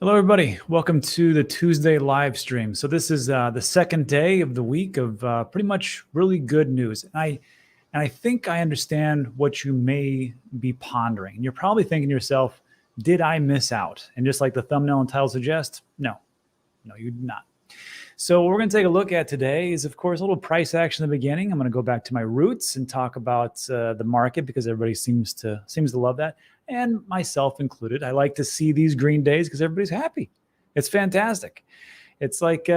Hello, everybody. Welcome to the Tuesday live stream. So this is the second day of the week of pretty much really good news. And I think I understand what you may be pondering. And you're probably thinking to yourself, did I miss out? And just like the thumbnail and title suggest, no, you did not. So what we're going to take a look at today is, of course, a little price action in the beginning. I'm going to go back to my roots and talk about the market because everybody seems to love that, and myself included. I like to see these green days because everybody's happy. It's fantastic. It's like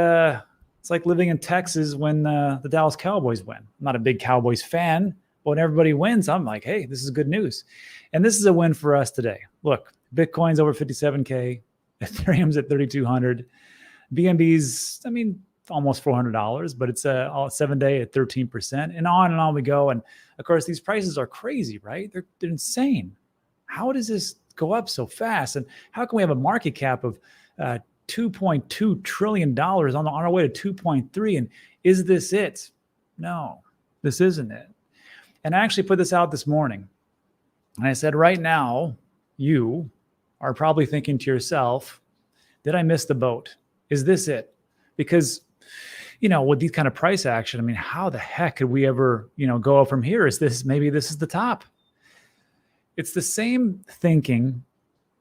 living in Texas when the Dallas Cowboys win. I'm not a big Cowboys fan, but when everybody wins, I'm like, hey, this is good news. And this is a win for us today. Look, Bitcoin's over 57K. Ethereum's at 3,200. BNB's, almost $400, but it's all 7-day at 13%, and on we go. And of course, these prices are crazy, right? They're insane. How does this go up so fast? And how can we have a market cap of $2.2 trillion on our way to 2.3? And is this it? No, this isn't it. And I actually put this out this morning. And I said, right now, you are probably thinking to yourself, did I miss the boat? Is this it? Because, with these kind of price action, how the heck could we ever, go from here? Maybe this is the top. It's the same thinking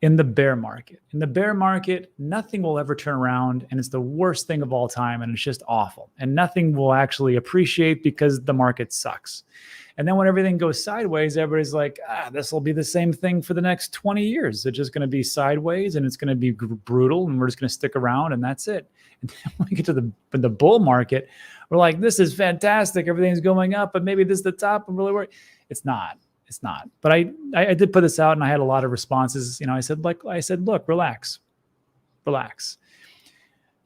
in the bear market. In the bear market, nothing will ever turn around, and it's the worst thing of all time, and it's just awful. And nothing will actually appreciate because the market sucks. And then when everything goes sideways, everybody's like, this will be the same thing for the next 20 years. It's just going to be sideways, and it's going to be brutal, and we're just going to stick around, and that's it. And then when we get to the bull market, we're like, this is fantastic. Everything's going up, but maybe this is the top. I'm really worried. It's not. But I did put this out, and I had a lot of responses. I said, look, relax.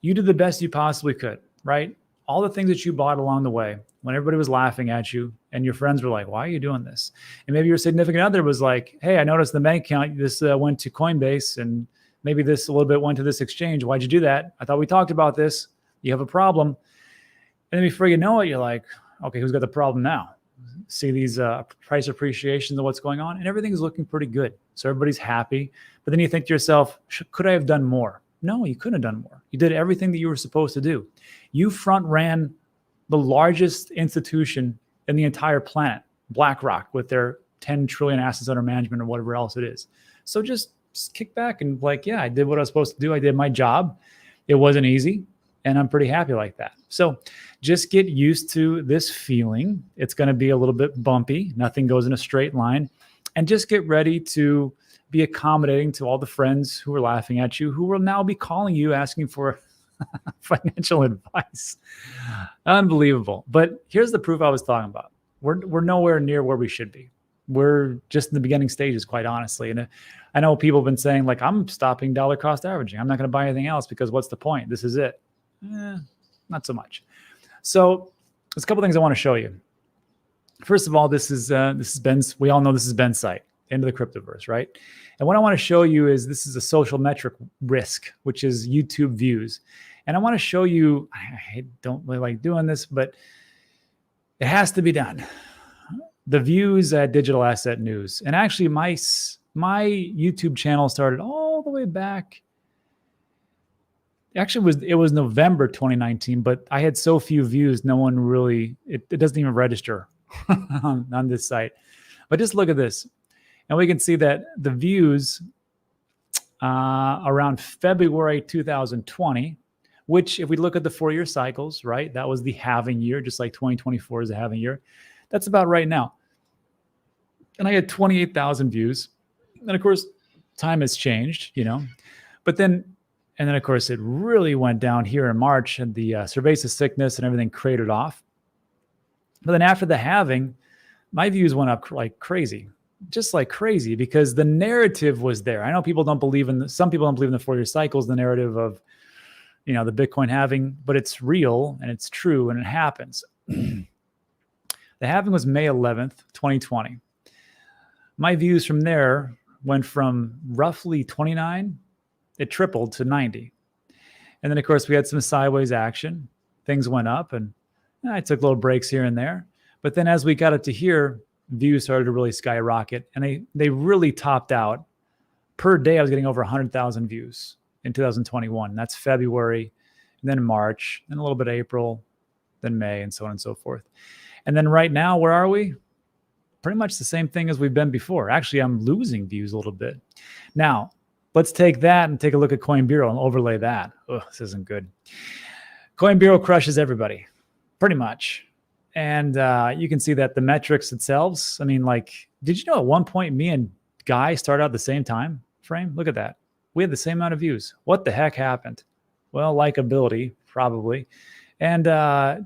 You did the best you possibly could, right? All the things that you bought along the way, when everybody was laughing at you and your friends were like, why are you doing this? And maybe your significant other was like, hey, I noticed the bank account, this went to Coinbase, and maybe this a little bit went to this exchange. Why'd you do that? I thought we talked about this. You have a problem. And then before you know it, you're like, okay, who's got the problem now? See these price appreciations of what's going on, and everything is looking pretty good. So everybody's happy. But then you think to yourself, could I have done more? No, you couldn't have done more. You did everything that you were supposed to do. You front ran the largest institution in the entire planet, BlackRock, with their 10 trillion assets under management or whatever else it is. So just kick back and yeah, I did what I was supposed to do. I did my job. It wasn't easy, and I'm pretty happy like that. So just get used to this feeling. It's going to be a little bit bumpy. Nothing goes in a straight line. And just get ready to be accommodating to all the friends who are laughing at you, who will now be calling you asking for financial advice. Unbelievable. But here's the proof I was talking about. We're nowhere near where we should be. We're just in the beginning stages, quite honestly. And I know people have been saying, like, I'm stopping dollar cost averaging. I'm not going to buy anything else because what's the point? This is it. Not so much. So there's a couple things I want to show you. First of all, this is Ben's. We all know this is Ben's site, Into the Cryptoverse, right? And what I want to show you is this is a social metric risk, which is YouTube views. And I want to show you, I don't really like doing this, but it has to be done. The views at Digital Asset News. And actually my YouTube channel started all the way back. Actually, it was November 2019, but I had so few views, no one really, it doesn't even register on this site. But just look at this. And we can see that the views around February 2020, which if we look at the 4-year cycles, right, that was the halving year, just like 2024 is a halving year. That's about right now. And I had 28,000 views. And of course, time has changed, But then, of course, it really went down here in March, and the cerveza sickness and everything cratered off. But then after the halving, my views went up like crazy. Just like crazy, because the narrative was there. I know people don't believe some people don't believe in the 4-year cycles, the narrative of, the Bitcoin halving, but it's real and it's true and it happens. The halving was May 11th, 2020. My views from there went from roughly 29, it tripled to 90. And then of course we had some sideways action. Things went up, and I took little breaks here and there. But then as we got up to here, views started to really skyrocket, and they really topped out. Per day, I was getting over 100,000 views in 2021. That's February, and then March, and a little bit of April, then May, and so on and so forth. And then right now, where are we? Pretty much the same thing as we've been before. Actually, I'm losing views a little bit. Now, let's take that and take a look at Coin Bureau and overlay that. Oh, this isn't good. Coin Bureau crushes everybody, pretty much. And you can see that the metrics themselves, I mean, like, did you know at one point me and Guy started out the same time frame? Look at that. We had the same amount of views. What the heck happened? Well, likability, probably. And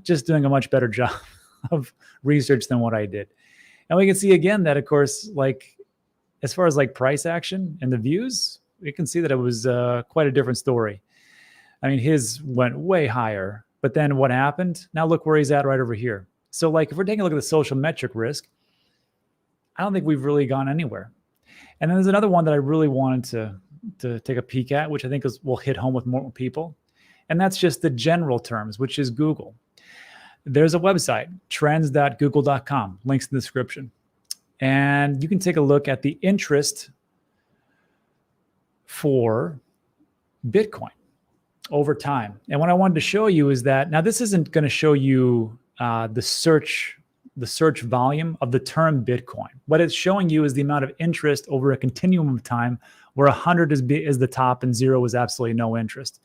just doing a much better job of research than what I did. And we can see again that, of course, like as far as like price action and the views, we can see that it was quite a different story. I mean, his went way higher, but then what happened? Now look where he's at right over here. So like if we're taking a look at the social metric risk, I don't think we've really gone anywhere. And then there's another one that I really wanted to take a peek at, which I think will hit home with more people. And that's just the general terms, which is Google. There's a website, trends.google.com, links in the description. And you can take a look at the interest for Bitcoin over time. And what I wanted to show you is that, now this isn't going to show you the search volume of the term Bitcoin. What it's showing you is the amount of interest over a continuum of time, where 100 is the top and 0 is absolutely no interest.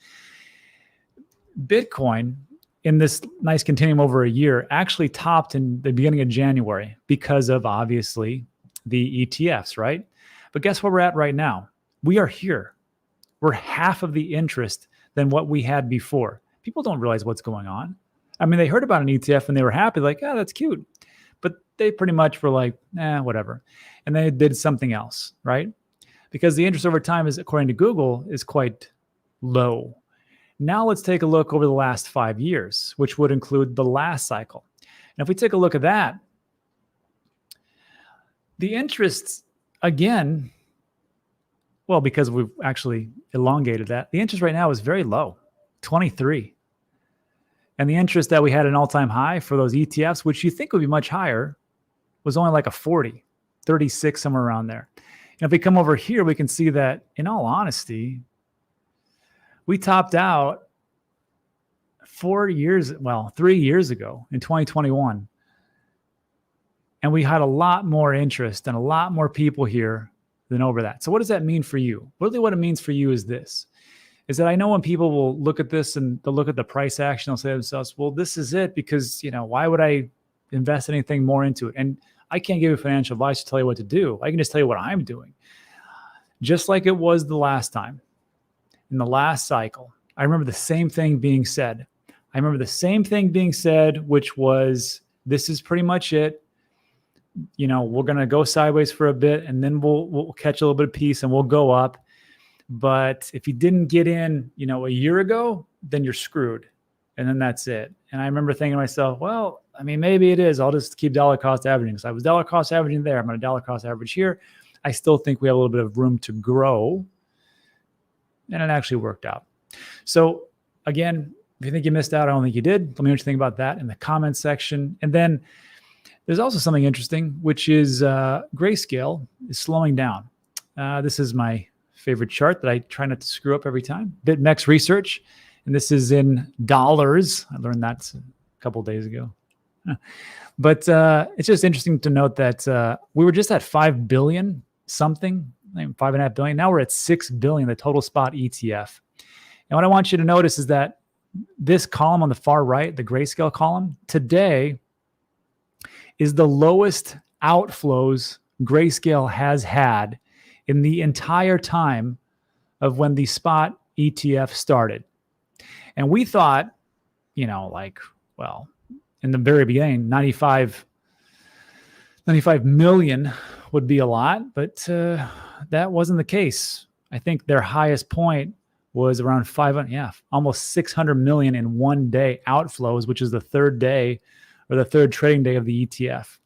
Bitcoin, in this nice continuum over a year, actually topped in the beginning of January because of, obviously, the ETFs, right? But guess where we're at right now? We are here. We're half of the interest than what we had before. People don't realize what's going on. I mean, they heard about an ETF and they were happy, like, oh, that's cute. But they pretty much were like, whatever. And they did something else, right? Because the interest over time is, according to Google, is quite low. Now let's take a look over the last 5 years, which would include the last cycle. And if we take a look at that, the interest, again, well, because we've actually elongated that, the interest right now is very low, 23. And the interest that we had an all-time high for those ETFs, which you think would be much higher, was only like a 40, 36, somewhere around there. And if we come over here, we can see that, in all honesty, we topped out 3 years ago in 2021. And we had a lot more interest and a lot more people here than over that. So what does that mean for you? Really what it means for you is this, is that I know when people will look at this and they'll look at the price action, they'll say to themselves, well, this is it, because, why would I invest anything more into it? And I can't give you financial advice to tell you what to do. I can just tell you what I'm doing. Just like it was the last time, in the last cycle, I remember the same thing being said. Which was, this is pretty much it. We're going to go sideways for a bit, and then we'll catch a little bit of peace and we'll go up. But if you didn't get in, a year ago, then you're screwed. And then that's it. And I remember thinking to myself, well, I mean, maybe it is. I'll just keep dollar cost averaging. Because I was dollar cost averaging there. I'm going to dollar cost average here. I still think we have a little bit of room to grow. And it actually worked out. So again, if you think you missed out, I don't think you did. Let me know what you think about that in the comments section. And then there's also something interesting, which is Grayscale is slowing down. This is my favorite chart that I try not to screw up every time. BitMEX research, and this is in dollars. I learned that a couple of days ago. But it's just interesting to note that we were just at 5 billion something, 5.5 billion. Now we're at 6 billion, the total spot ETF. And what I want you to notice is that this column on the far right, the Grayscale column, today is the lowest outflows Grayscale has had in the entire time of when the spot ETF started. And we thought, in the very beginning, 95 million would be a lot, but that wasn't the case. I think their highest point was around almost 600 million in one day outflows, which is the third day or the third trading day of the ETF.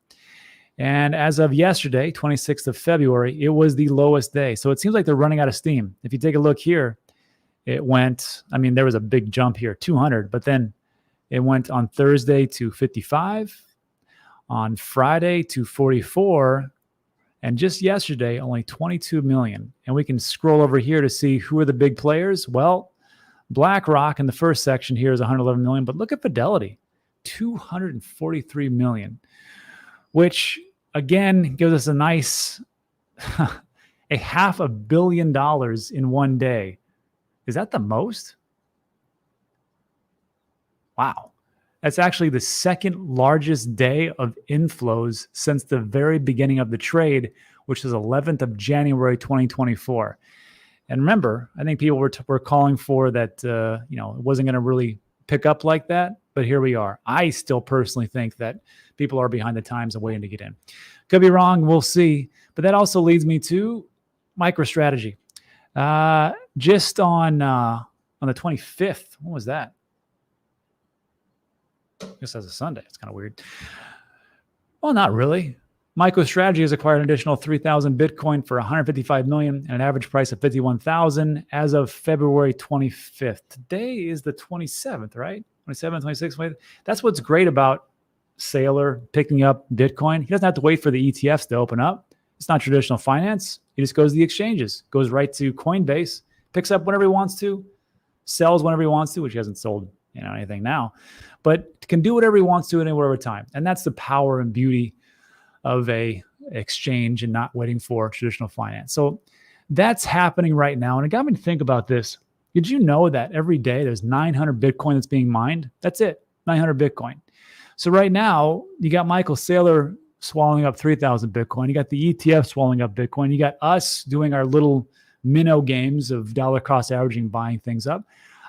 And as of yesterday, 26th of February, it was the lowest day. So it seems like they're running out of steam. If you take a look here, it went, there was a big jump here, 200, but then it went on Thursday to 55, on Friday to 44, And just yesterday, only 22 million. And we can scroll over here to see who are the big players. Well, BlackRock in the first section here is 111 million, but look at Fidelity, 243 million, which again gives us a nice a $500 million in one day. Is that the most? Wow. That's actually the second largest day of inflows since the very beginning of the trade, which is 11th of January, 2024. And remember, I think people were calling for that, it wasn't going to really pick up like that, but here we are. I still personally think that people are behind the times and waiting to get in. Could be wrong. We'll see. But that also leads me to MicroStrategy. Just on the 25th, what was that? I guess that's a Sunday. It's kind of weird. Well, not really. MicroStrategy has acquired an additional 3,000 Bitcoin for $155 million and an average price of $51,000 as of February 25th. Today is the 27th, right? 27th, 26th. That's what's great about Saylor picking up Bitcoin. He doesn't have to wait for the ETFs to open up. It's not traditional finance. He just goes to the exchanges, goes right to Coinbase, picks up whenever he wants to, sells whenever he wants to, which he hasn't sold anything now, but can do whatever he wants to at any whatever time. And that's the power and beauty of a exchange and not waiting for traditional finance. So that's happening right now. And it got me to think about this. Did you know that every day there's 900 Bitcoin that's being mined? That's it, 900 Bitcoin. So right now you got Michael Saylor swallowing up 3,000 Bitcoin. You got the ETF swallowing up Bitcoin. You got us doing our little minnow games of dollar cost averaging, buying things up.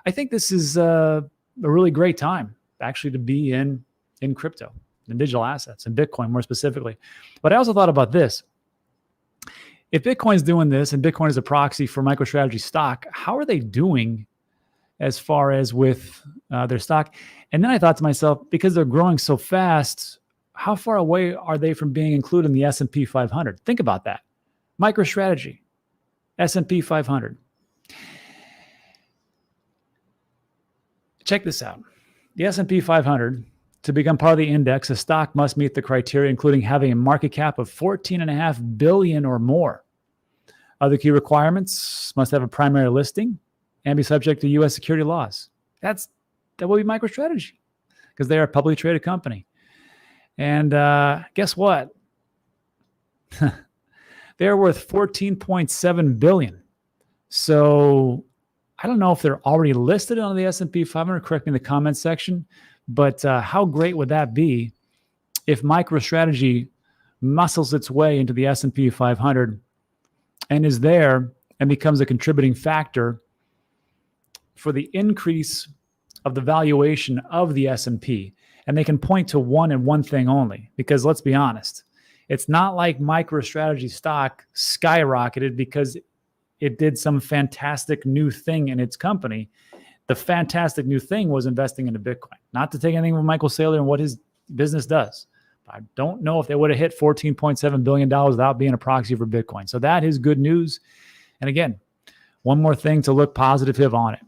I think this is a really great time actually to be in crypto and digital assets and Bitcoin more specifically. But I also thought about this. If Bitcoin's doing this and Bitcoin is a proxy for MicroStrategy stock, how are they doing as far as with their stock? And then I thought to myself, because they're growing so fast, how far away are they from being included in the S&P 500? Think about that. MicroStrategy, S&P 500. Check this out. The S&P 500, to become part of the index, a stock must meet the criteria, including having a market cap of $14.5 billion or more. Other key requirements: must have a primary listing and be subject to U.S. security laws. That will be MicroStrategy because they are a publicly traded company. And guess what? They're worth $14.7 billion. So I don't know if they're already listed on the S&P 500. Correct me in the comments section. But how great would that be if MicroStrategy muscles its way into the S&P 500 and is there and becomes a contributing factor for the increase of the valuation of the S&P? And they can point to one thing only, because let's be honest, it's not like MicroStrategy stock skyrocketed because it did some fantastic new thing in its company. The fantastic new thing was investing into Bitcoin. Not to take anything from Michael Saylor and what his business does. I don't know if they would have hit $14.7 billion without being a proxy for Bitcoin. So that is good news. And again, one more thing to look positive on it.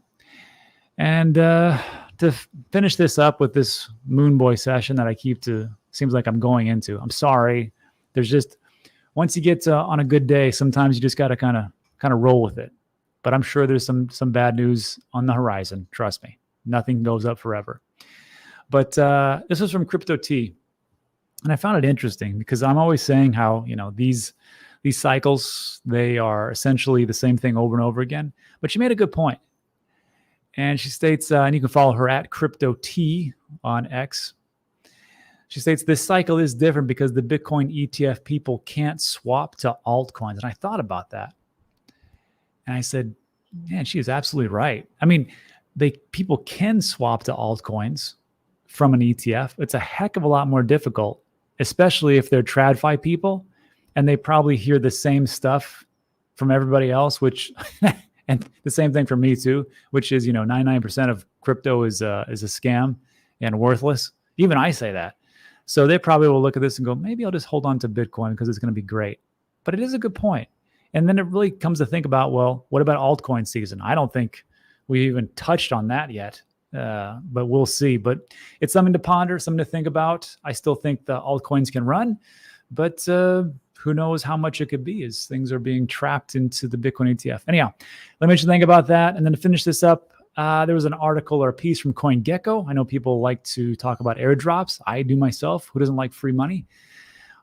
And to finish this up with this Moon Boy session that I seems like I'm going into. I'm sorry. There's just, once you get on a good day, sometimes you just got to kind of roll with it. But I'm sure there's some bad news on the horizon. Trust me, nothing goes up forever. But this was from Crypto T, and I found it interesting because I'm always saying how these cycles, they are essentially the same thing over and over again. But she made a good point, and she states, and you can follow her at Crypto T on X. She states this cycle is different because the Bitcoin ETF people can't swap to altcoins, and I thought about that. And I said, man, she is absolutely right. I mean, people can swap to altcoins from an ETF. It's a heck of a lot more difficult, especially if they're TradFi people and they probably hear the same stuff from everybody else, which, and the same thing for me too, which is, 99% of crypto is a scam and worthless. Even I say that. So they probably will look at this and go, maybe I'll just hold on to Bitcoin because it's going to be great. But it is a good point. And then it really comes to think about, well, what about altcoin season? I don't think we even touched on that yet, but we'll see. But it's something to ponder, something to think about. I still think the altcoins can run, but who knows how much it could be as things are being trapped into the Bitcoin ETF. Anyhow, let me mention think about that. And then to finish this up, there was an article or a piece from CoinGecko. I know people like to talk about airdrops. I do myself. Who doesn't like free money?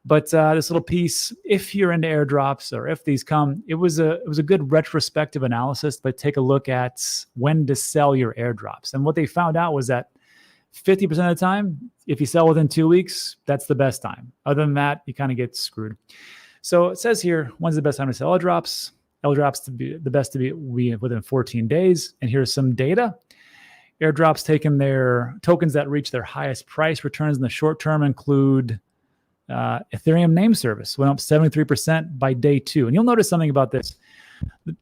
But this little piece, if you're into airdrops or if these come, it was a good retrospective analysis. But take a look at when to sell your airdrops. And what they found out was that 50% of the time, if you sell within 2 weeks, that's the best time. Other than that, you kind of get screwed. So it says here, when's the best time to sell airdrops? Airdrops to be the best to be within 14 days. And here's some data. Airdrops taking their tokens that reach their highest price returns in the short term include Ethereum name service went up 73% by day 2. And you'll notice something about this.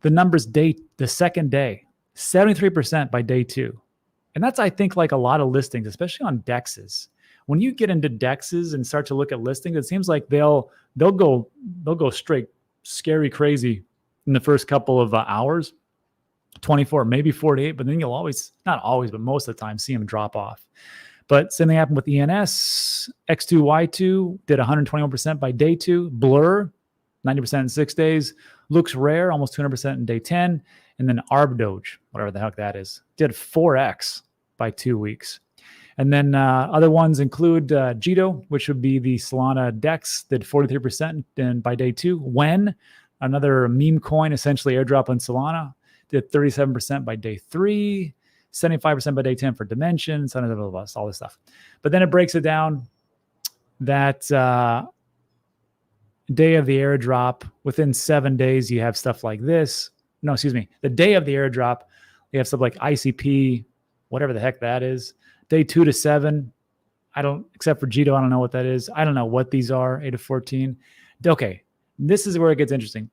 The numbers the second day, 73% by day 2. And that's, I think, like a lot of listings, especially on DEXs. When you get into DEXs and start to look at listings, it seems like they'll go straight scary crazy in the first couple of hours, 24, maybe 48, but then you'll always, not always, but most of the time see them drop off. But same thing happened with ENS, X2Y2 did 121% by day 2, Blur 90% in 6 days, Looks Rare almost 200% in day 10, and then Arbdoge, whatever the heck that is, did 4x by 2 weeks. And then other ones include Jito, which would be the Solana DEX, did 43% by day 2. When, another meme coin, essentially airdrop on Solana, did 37% by day 3, 75% by day 10 for Dimension, all this stuff. But then it breaks it down that day of the airdrop, within 7 days, you have stuff like this. No, excuse me. The day of the airdrop, you have stuff like ICP, whatever the heck that is. Day 2 to 7, except for Jito, I don't know what that is. I don't know what these are, 8 to 14. Okay, this is where it gets interesting.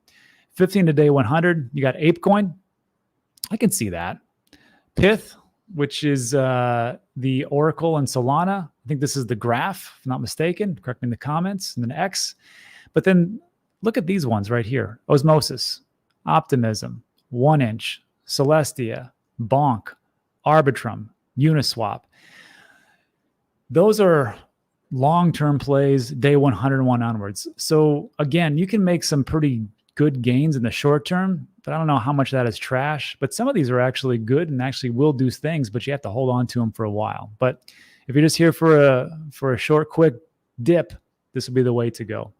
15 to day 100, you got ApeCoin. I can see that. Pyth, which is the Oracle and Solana. I think this is the graph, if I'm not mistaken. Correct me in the comments. And then X. But then look at these ones right here. Osmosis, Optimism, 1inch, Celestia, Bonk, Arbitrum, Uniswap. Those are long-term plays, day 101 onwards. So again, you can make some pretty good gains in the short term, but I don't know how much that is trash. But some of these are actually good and actually will do things, but you have to hold on to them for a while. But if you're just here for a short, quick dip, this would be the way to go.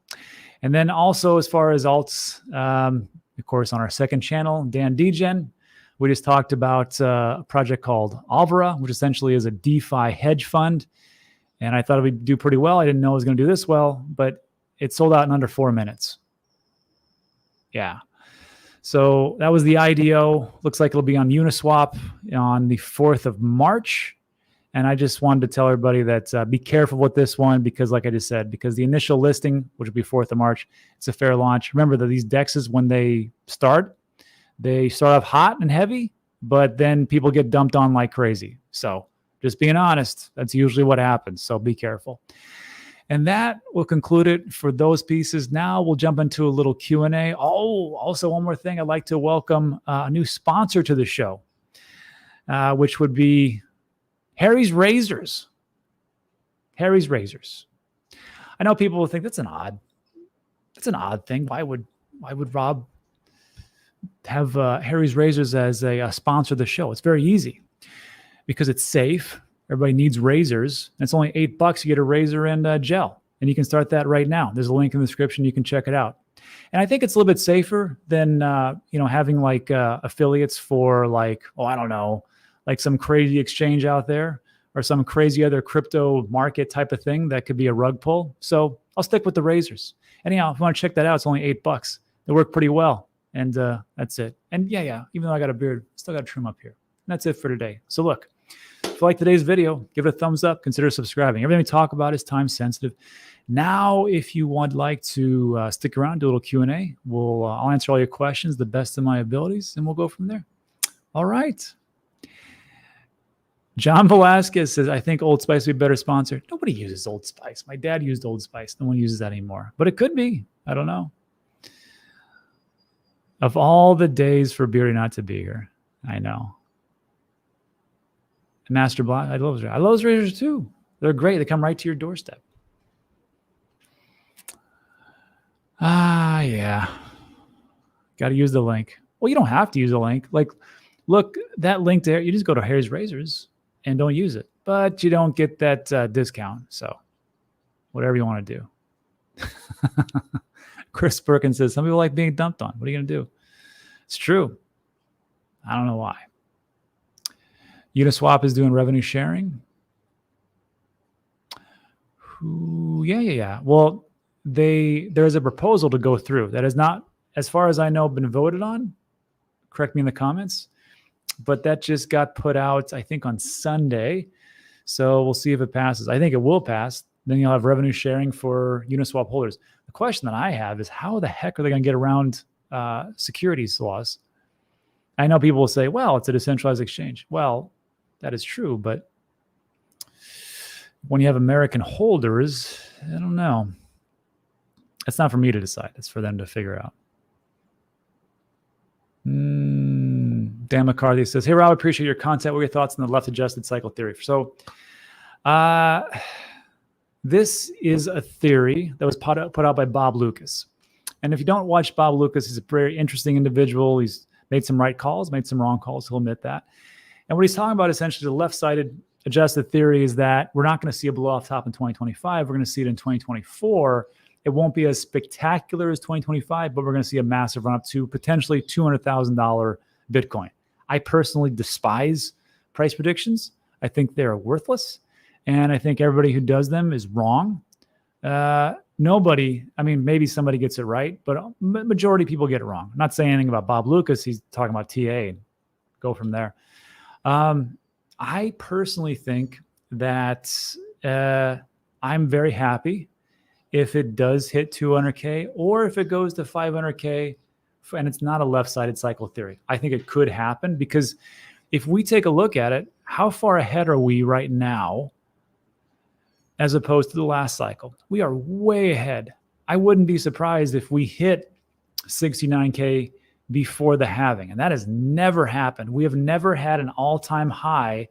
And then also, as far as alts, of course, on our second channel, Dan Degen, we just talked about a project called Alvara, which essentially is a DeFi hedge fund. And I thought it would do pretty well. I didn't know it was going to do this well, but it sold out in under 4 minutes. Yeah. So that was the IDO. Looks like it'll be on Uniswap on the 4th of March. And I just wanted to tell everybody that be careful with this one because, like I just said, because the initial listing, which will be 4th of March, it's a fair launch. Remember that these DEXs, when they start off hot and heavy, but then people get dumped on like crazy. So just being honest, that's usually what happens. So be careful. And that will conclude it for those pieces. Now we'll jump into a little Q&A. Oh, also one more thing. I'd like to welcome a new sponsor to the show, which would be Harry's Razors. Harry's Razors. I know people will think that's an odd thing. Why would Rob have Harry's Razors as a sponsor of the show? It's very easy because it's safe. Everybody needs razors. And it's only $8. You get a razor and gel, and you can start that right now. There's a link in the description. You can check it out. And I think it's a little bit safer than having like affiliates for like, I don't know, like some crazy exchange out there or some crazy other crypto market type of thing that could be a rug pull. So I'll stick with the razors. Anyhow, if you want to check that out, it's only $8. They work pretty well. And that's it. And yeah, even though I got a beard, still got to trim up here. And that's it for today. So look, if you like today's video, give it a thumbs up, consider subscribing. Everything we talk about is time sensitive. Now, if you would like to stick around, do a little Q&A, I'll answer all your questions the best of my abilities, and we'll go from there. All right. John Velasquez says, I think Old Spice would be a better sponsor. Nobody uses Old Spice. My dad used Old Spice. No one uses that anymore. But it could be. I don't know. Of all the days for Beardy not to be here, I know. Master Black, I love those razors too. They're great. They come right to your doorstep. Yeah. Got to use the link. Well, you don't have to use the link. Like, look, that link there, you just go to Harry's Razors and don't use it. But you don't get that discount. So whatever you want to do. Chris Perkins says, some people like being dumped on. What are you going to do? It's true. I don't know why. Uniswap is doing revenue sharing. Yeah. Well, there's a proposal to go through that has not, as far as I know, been voted on. Correct me in the comments. But that just got put out, I think, on Sunday. So we'll see if it passes. I think it will pass. Then you'll have revenue sharing for Uniswap holders. The question that I have is how the heck are they going to get around securities laws? I know people will say, well, it's a decentralized exchange. Well, that is true. But when you have American holders, I don't know. That's not for me to decide. It's for them to figure out. Dan McCarthy says, hey, Rob, appreciate your content. What are your thoughts on the left-adjusted cycle theory? So this is a theory that was put out by Bob Lucas. And if you don't watch Bob Lucas, he's a very interesting individual. He's made some right calls, made some wrong calls. He'll admit that. And what he's talking about essentially the left-sided adjusted theory is that we're not going to see a blow-off top in 2025. We're going to see it in 2024. It won't be as spectacular as 2025, but we're going to see a massive run up to potentially $200,000 Bitcoin. I personally despise price predictions. I think they're worthless. And I think everybody who does them is wrong. Nobody, I mean, maybe somebody gets it right, but majority of people get it wrong. I'm not saying anything about Bob Lucas. He's talking about TA and go from there. I personally think that I'm very happy if it does hit 200K or if it goes to 500K and it's not a left-sided cycle theory. I think it could happen because if we take a look at it, how far ahead are we right now as opposed to the last cycle? We are way ahead. I wouldn't be surprised if we hit 69K before the halving, and that has never happened. We have never had an all-time high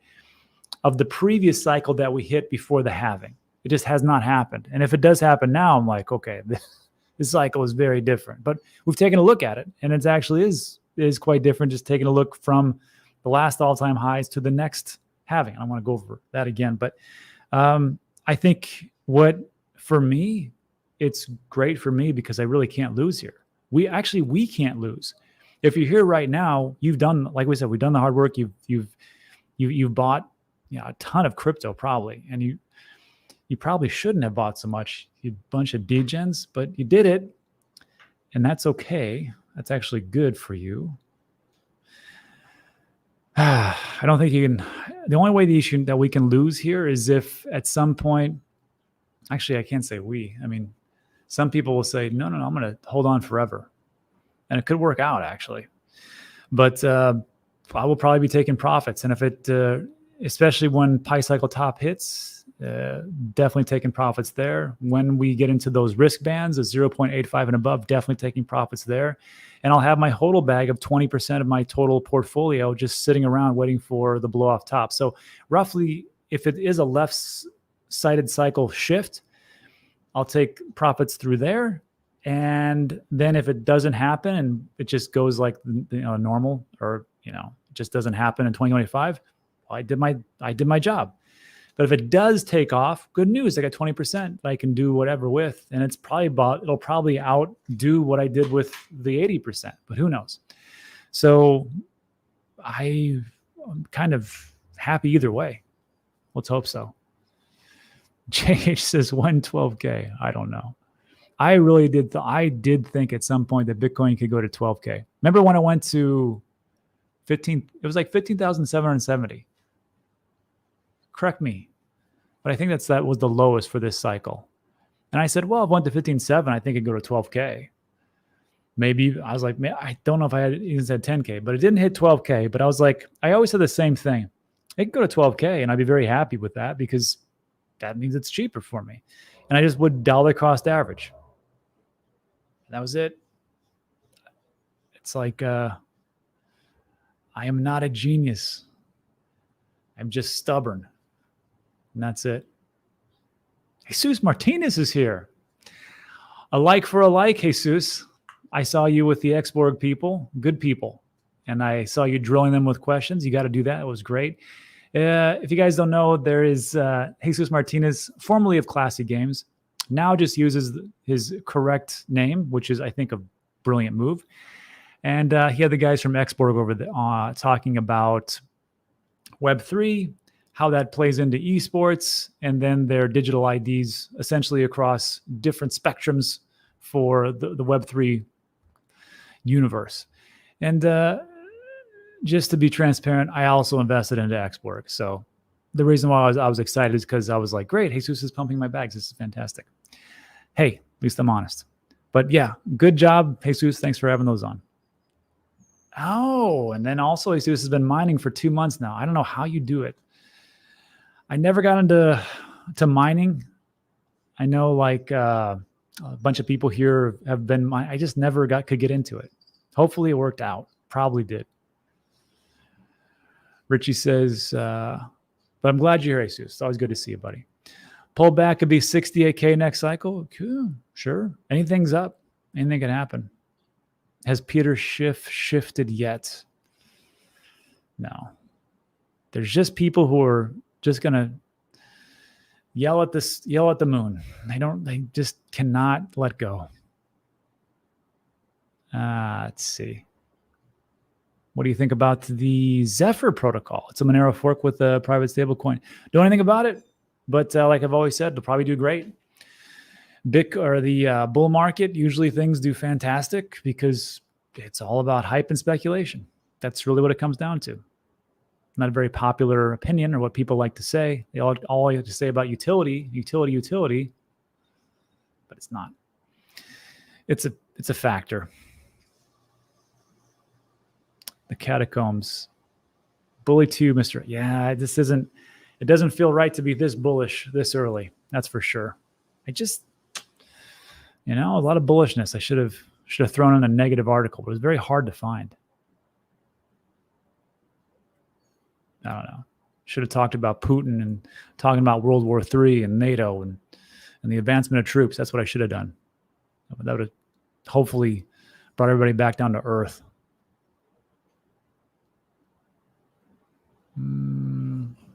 of the previous cycle that we hit before the halving. It just has not happened. And if it does happen now, I'm like, okay, this cycle is very different. But we've taken a look at it, and it actually is quite different just taking a look from the last all-time highs to the next halving. I don't want to go over that again, but I think for me, it's great for me because I really can't lose here. We can't lose. If you're here right now, you've done, like we said, we've done the hard work. You've bought a ton of crypto probably, and you probably shouldn't have bought so much, you bunch of degens, but you did it, and that's okay. That's actually good for you. I don't think you can. The only way that we can lose here is if at some point, actually, I can't say we. I mean, some people will say, no, I'm going to hold on forever. And it could work out, actually. But I will probably be taking profits. And if it, especially when Pi Cycle Top hits, definitely taking profits there. When we get into those risk bands of 0.85 and above, definitely taking profits there. And I'll have my hodl bag of 20% of my total portfolio just sitting around waiting for the blow off top. So roughly, if it is a left-sided cycle shift, I'll take profits through there. And then if it doesn't happen and it just goes like normal, or it just doesn't happen in 2025, well, I did my job. But if it does take off, good news. I got 20% that I can do whatever with, and it'll probably outdo what I did with the 80%. But who knows? So I'm kind of happy either way. Let's hope so. JH says 112K. I don't know. I really did. I did think at some point that Bitcoin could go to 12K. Remember when it went to 15? It was like 15,770. Correct me, but I think that was the lowest for this cycle. And I said, well, if it went to 15.7, I think it'd go to 12K. Maybe I was like, man, I don't know if I had even said 10K, but it didn't hit 12K. But I was like, I always said the same thing. It could go to 12K, and I'd be very happy with that because that means it's cheaper for me. And I just would dollar cost average. And that was it. It's like I am not a genius. I'm just stubborn. And that's it. Jesus Martinez is here. A like for a like, Jesus. I saw you with the Xborg people, good people. And I saw you drilling them with questions. You got to do that. It was great. If you guys don't know, there is Jesus Martinez, formerly of Classy Games, now just uses his correct name, which is, I think, a brilliant move. And he had the guys from Xborg over there talking about Web3, how that plays into esports, and then their digital IDs essentially across different spectrums for the Web3 universe. And just to be transparent, I also invested into Xborg. So the reason why I was excited is because I was like, great, Jesus is pumping my bags. This is fantastic. Hey, at least I'm honest. But yeah, good job, Jesus. Thanks for having those on. Oh, and then also Jesus has been mining for 2 months now. I don't know how you do it. I never got into mining. I know like a bunch of people here have been I just never could get into it. Hopefully it worked out. Probably did. Richie says, but I'm glad you're here, Jesus. It's always good to see you, buddy. Pull back could be 68K next cycle. Cool. Sure. Anything's up. Anything can happen. Has Peter Schiff shifted yet? No. There's just people who are just gonna yell at the moon. They just cannot let go. Let's see. What do you think about the Zephyr protocol? It's a Monero fork with a private stablecoin. Don't know anything about it, but like I've always said, they'll probably do great. The bull market, usually things do fantastic because it's all about hype and speculation. That's really what it comes down to. Not a very popular opinion or what people like to say. They all have to say about utility, but it's not. It's a factor. The catacombs. Bully 2, Mr. Yeah, it doesn't feel right to be this bullish this early. That's for sure. A lot of bullishness. I should have thrown in a negative article, but it was very hard to find. I don't know. Should have talked about Putin and talking about World War III and NATO and the advancement of troops. That's what I should have done. That would have hopefully brought everybody back down to earth.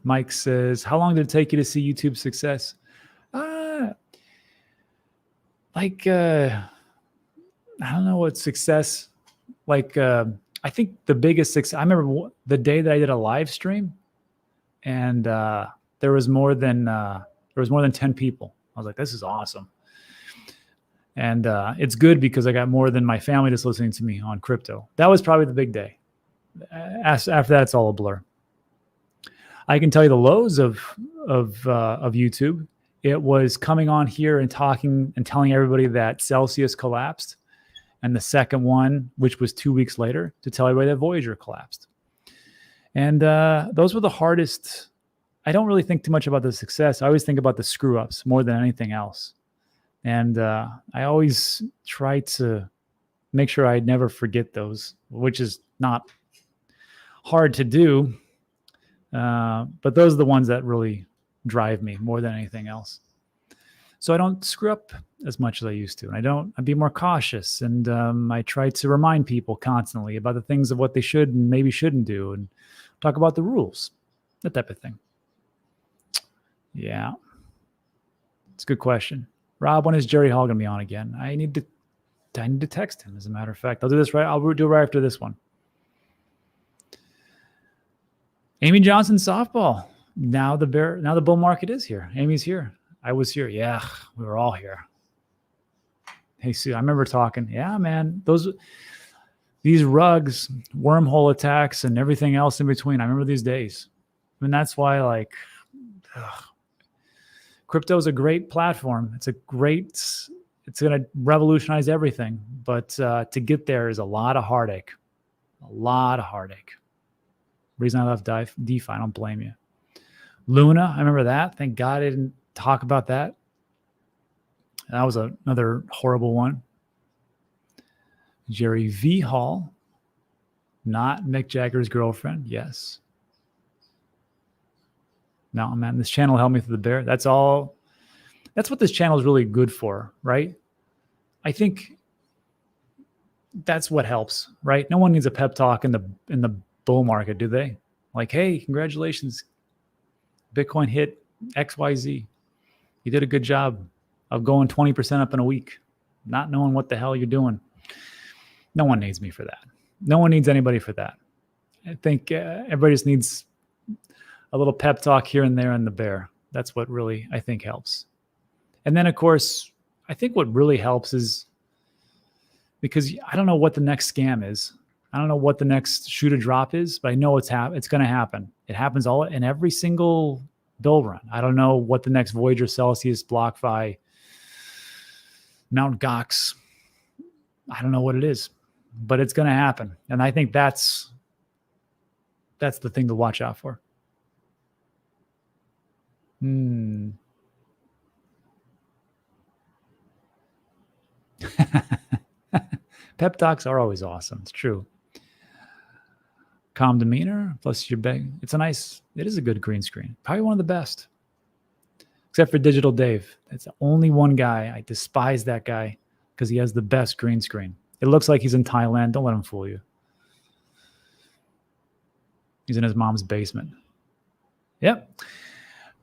Mike says, how long did it take you to see YouTube success? I don't know what success, I think the biggest success, I remember the day that I did a live stream and there was more than 10 people. I was like, this is awesome. And it's good because I got more than my family just listening to me on crypto. That was probably the big day. After that, it's all a blur. I can tell you the lows of YouTube. It was coming on here and talking and telling everybody that Celsius collapsed. And the second one, which was 2 weeks later, to tell everybody that Voyager collapsed. And those were the hardest. I don't really think too much about the success. I always think about the screw ups more than anything else. And I always try to make sure I never forget those, which is not hard to do. But those are the ones that really drive me more than anything else. So I don't screw up as much as I used to. And I'd be more cautious. And I try to remind people constantly about the things of what they should and maybe shouldn't do and talk about the rules, that type of thing. Yeah. It's a good question. Rob, when is Jerry Hall going to be on again? I need to text him, as a matter of fact. I'll do this right. I'll do it right after this one. Amy Johnson softball. Now the bull market is here. Amy's here. I was here. Yeah, we were all here. Hey, Sue, I remember talking. Yeah, man, these rugs, wormhole attacks, and everything else in between. I remember these days. I mean, that's why crypto is a great platform. It's going to revolutionize everything. But to get there is a lot of heartache. A lot of heartache. Reason I left DeFi, I don't blame you. Luna, I remember that. Thank God I didn't talk about that. That was another horrible one. Jerry V. Hall, not Mick Jagger's girlfriend. Yes. No, man, this channel helped me through the bear. That's all. That's what this channel is really good for, right? I think that's what helps, right? No one needs a pep talk in the bull market, do they? Like, hey, congratulations, Bitcoin hit XYZ. You did a good job of going 20% up in a week, not knowing what the hell you're doing. No one needs me for that. No one needs anybody for that. I think everybody just needs a little pep talk here and there in the bear. That's what really, I think, helps. And then, of course, I think what really helps is, because I don't know what the next scam is. I don't know what the next shoe to drop is, but I know it's going to happen. It happens all in every single bull run. I don't know what the next Voyager, Celsius, BlockFi, Mount Gox. I don't know what it is, but it's going to happen. And I think that's the thing to watch out for. Pep talks are always awesome. It's true. Calm demeanor, plus your bag. It is a good green screen. Probably one of the best. Except for Digital Dave. That's the only one guy. I despise that guy because he has the best green screen. It looks like he's in Thailand. Don't let him fool you. He's in his mom's basement. Yep.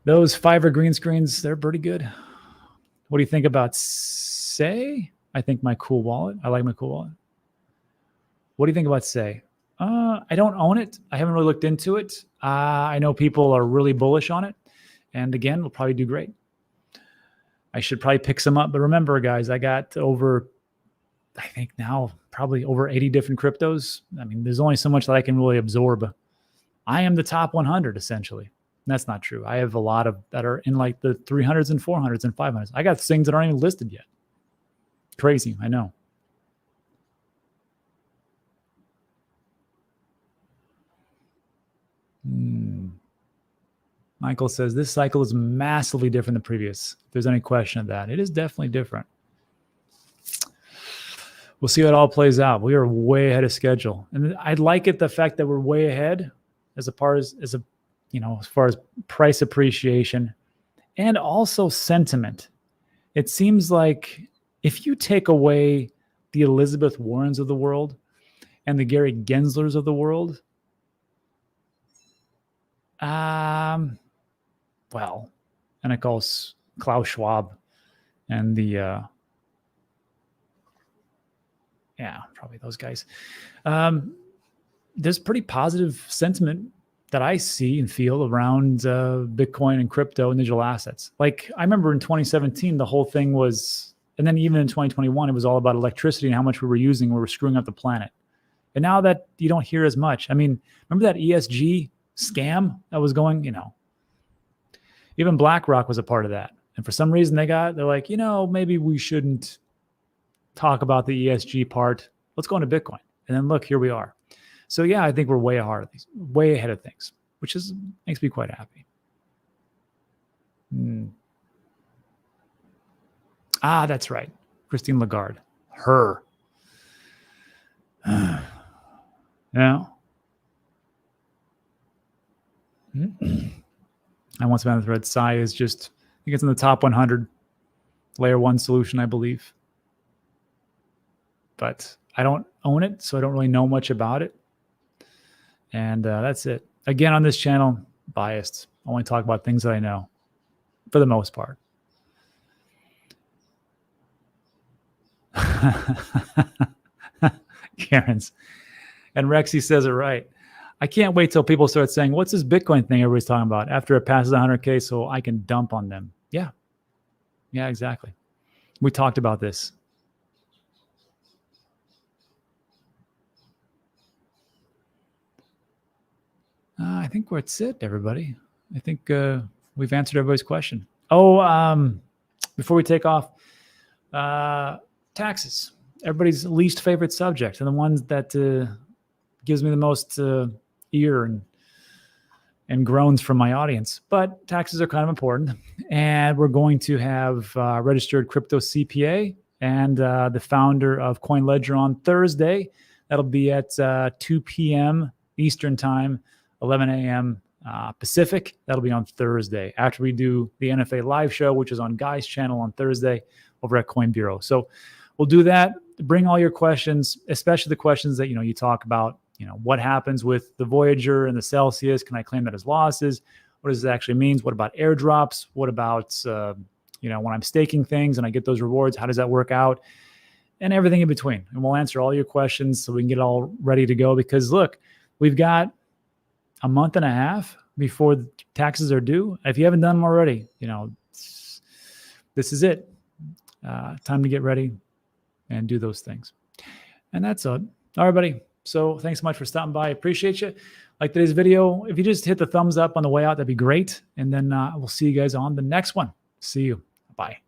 Those Fiverr green screens, they're pretty good. What do you think about Say? I think my cool wallet. I like my cool wallet. What do you think about Say? I don't own it. I haven't really looked into it. I know people are really bullish on it. And again, we'll probably do great. I should probably pick some up. But remember, guys, I got I think now probably over 80 different cryptos. I mean, there's only so much that I can really absorb. I am the top 100, essentially. And that's not true. I have a lot of that are in like the 300s and 400s and 500s. I got things that aren't even listed yet. Crazy, I know. Michael says, this cycle is massively different than previous. If there's any question of that, it is definitely different. We'll see how it all plays out. We are way ahead of schedule. And I like it, the fact that we're way ahead as far as price appreciation and also sentiment. It seems like if you take away the Elizabeth Warrens of the world and the Gary Genslers of the world, and of course Klaus Schwab and the probably those guys. There's pretty positive sentiment that I see and feel around Bitcoin and crypto and digital assets. Like I remember in 2017, the whole thing was, and then even in 2021, it was all about electricity and how much we were using. We were screwing up the planet. And now that you don't hear as much. I mean, remember that ESG scam that was going, even BlackRock was a part of that. And for some reason they're like, maybe we shouldn't talk about the ESG part. Let's go into Bitcoin. And then look, here we are. So yeah, I think we're way ahead of things, which makes me quite happy. That's right. Christine Lagarde. Her. Yeah. I once found the thread. Sai is just, I think it's in the top 100 layer 1 solution, I believe. But I don't own it, so I don't really know much about it. And that's it. Again, on this channel, biased. I only talk about things that I know, for the most part. Karen's. And Rexy says it right. I can't wait till people start saying, what's this Bitcoin thing everybody's talking about after it passes 100K so I can dump on them? Yeah. Yeah, exactly. We talked about this. I think that's it, everybody. I think we've answered everybody's question. Before we take off, taxes. Everybody's least favorite subject and the ones that gives me the most ear and groans from my audience. But taxes are kind of important. And we're going to have registered crypto CPA and the founder of CoinLedger on Thursday. That'll be at 2 p.m. Eastern Time, 11 a.m. Pacific. That'll be on Thursday after we do the NFA live show, which is on Guy's channel on Thursday over at Coin Bureau. So we'll do that. Bring all your questions, especially the questions that, you talk about, what happens with the Voyager and the Celsius? Can I claim that as losses? What does it actually mean? What about airdrops? What about, when I'm staking things and I get those rewards, how does that work out? And everything in between. And we'll answer all your questions so we can get all ready to go. Because look, we've got a month and a half before the taxes are due. If you haven't done them already, this is it. Time to get ready and do those things. And that's it. All right, buddy. So thanks so much for stopping by. I appreciate you. Like today's video, if you just hit the thumbs up on the way out, that'd be great. And then we'll see you guys on the next one. See you. Bye.